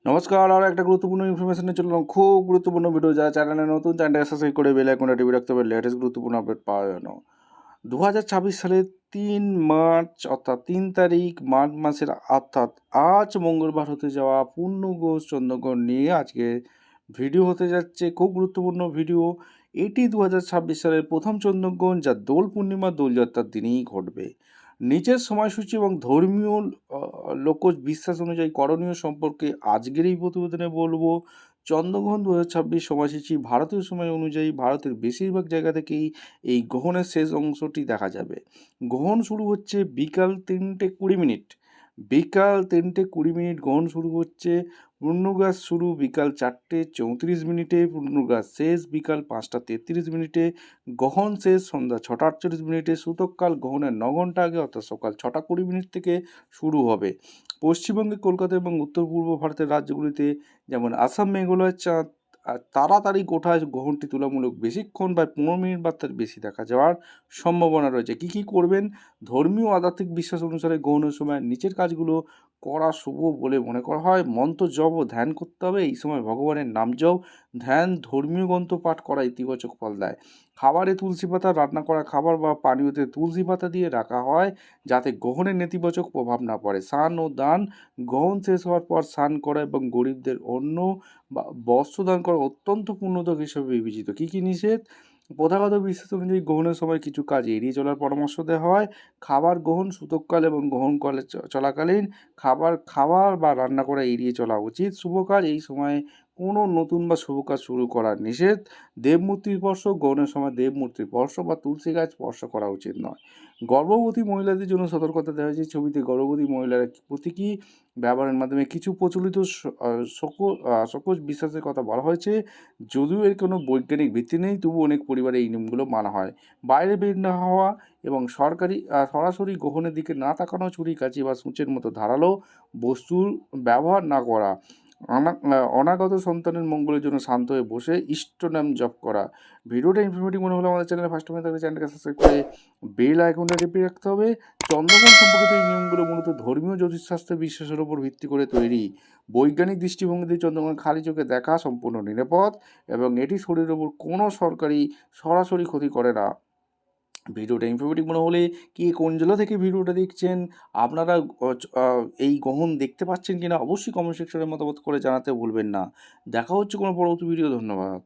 নমস্কার, আরও একটা গুরুত্বপূর্ণ ইনফরমেশনে চললাম। খুব গুরুত্বপূর্ণ ভিডিও। যারা চ্যানেলে নতুন, চ্যানেলটা সাবস্ক্রাইব করে বেল আইকনটা টিপে রাখতে হবে লেটেস্ট গুরুত্বপূর্ণ আপডেট পাওয়ার জন্য। 2026 সালের 3 মার্চ অর্থাৎ 3 তারিখ মার্চ মাসের অর্থাৎ আজ মঙ্গলবার হতে যাওয়া পূর্ণগ্রহ চন্দ্রগ্রহণ নিয়ে আজকে ভিডিও হতে যাচ্ছে। খুব গুরুত্বপূর্ণ ভিডিও। এটি 2026 সালের প্রথম চন্দ্রগ্রহণ, যা দোল পূর্ণিমা দোলযাত্রার দিনেই ঘটবে। নিচের সময়সূচি এবং ধর্মীয় লোকজ বিশ্বাস অনুযায়ী করণীয় সম্পর্কে আজকের এই প্রতিবেদনে বলবো। চন্দ্রগ্রহণ 2026 সময়সূচি ভারতীয় সময় অনুযায়ী ভারতের বেশিরভাগ জায়গা থেকেই এই গ্রহণের শেষ অংশটি দেখা যাবে। গ্রহণ শুরু হচ্ছে বিকাল 3:20। বিকাল 3:20 গ্রহণ শুরু হচ্ছে। পূর্ণগ্রাস শুরু বিকাল 4:34, পূর্ণগ্রাস শেষ বিকাল 5:33। গ্রহণ শেষ সন্ধ্যা 6:48। সূতককাল গ্রহণের 9 ঘন্টা আগে অর্থাৎ সকাল 6:20 থেকে শুরু হবে। পশ্চিমবঙ্গে, কলকাতা এবং উত্তর পূর্ব ভারতের রাজ্যগুলিতে যেমন আসাম, মেঘালয় চাঁদ তাড়াতাড়ি গোঠায় গ্রহণটি তুলনামূলক বেশিক্ষণ বা 15 মিনিট বা তার বেশি দেখা যাওয়ার সম্ভাবনা রয়েছে। কী কী করবেন? ধর্মীয় আধ্যাত্মিক বিশ্বাস অনুসারে গ্রহণের সময় নিচের কাজগুলো করা শুভ বলে মনে করা হয়। মন্ত্র জপ ও ধ্যান করতে হবে। এই সময় ভগবানের নাম জপ, ধ্যান, ধর্মীয় গ্রন্থ পাঠ করা ইতিবাচক ফল দেয়। খাবারে তুলসী পাতা, রান্না করা খাবার বা পানীয়তে তুলসী পাতা দিয়ে রাখা হয় যাতে গ্রহণের নেতিবাচক প্রভাব না পড়ে। স্নান ও দান, গ্রহণ শেষ হওয়ার পর স্নান করা এবং গরিবদের অন্ন বা বস্ত্র দান করা অত্যন্ত পুণ্যদক হিসেবে বিবেচিত। কী কী নিষেধ? প্রথাগত বিশ্বাস অনুযায়ী গ্রহণের সময় কিছু কাজ এড়িয়ে চলার পরামর্শ দেওয়া হয়। খাবার গ্রহণ সূতককাল এবং গ্রহণকালে চলাকালীন খাবার বা রান্না করা এড়িয়ে চলা উচিত। শুভ কাজ, এই সময়ে কোনো নতুন বা শুভ কাজ শুরু করা নিষেধ। দেবমূর্তি স্পর্শ, গ্রহণের সময় দেবমূর্তি স্পর্শ বা তুলসী গাছ স্পর্শ করা উচিত নয়। গর্ভবতী মহিলাদের জন্য সতর্কতা দেওয়া হয়েছে। ছবিতে গর্ভবতী মহিলারা প্রতীকী ব্যবহারের মাধ্যমে কিছু প্রচলিত সকল বিশ্বাসের কথা বলা হয়েছে। যদিও এর কোনো বৈজ্ঞানিক ভিত্তি নেই, তবু অনেক পরিবারে এই নিয়মগুলো মানা হয়। বাইরে বের না হওয়া এবং সরাসরি গ্রহণের দিকে না তাকানো, ছুরি, কাঁচি বা সূচের মতো ধারালো বস্তুর ব্যবহার না করা। অনাগত সন্তানের মঙ্গলের জন্য শান্ত হয়ে বসে ইষ্ট নাম জপ করা। ভিডিওটা ইনফরমেটিভ মনে হলে আমাদের চ্যানেলে ফার্স্ট টাইম থাকলে চ্যানেলটাকে সাবস্ক্রাইব করে বেল আইকনটা টিপে রাখতে হবে। চন্দ্রগ্রহণ সম্পর্কিত এই নিয়মগুলো মূলত ধর্মীয় জ্যোতিষশাস্ত্রের বিশ্বাসের উপর ভিত্তি করে তৈরি। বৈজ্ঞানিক দৃষ্টিভঙ্গিতে চন্দ্রগ্রহণ খালি চোখে দেখা সম্পূর্ণ নিরাপদ এবং এটি শরীরের উপর কোনো সরাসরি ক্ষতি করে না। ভিডিওটা ইনফরমেটিভ মনে হলে কে কোন জেলা থেকে ভিডিওটা দেখছেন, আপনারা এই গ্রহণ দেখতে পাচ্ছেন কিনা অবশ্যই কমেন্ট সেকশনে মতামত করে জানাতে ভুলবেন না। দেখা হচ্ছে কোনো পরবর্তী ভিডিও। ধন্যবাদ।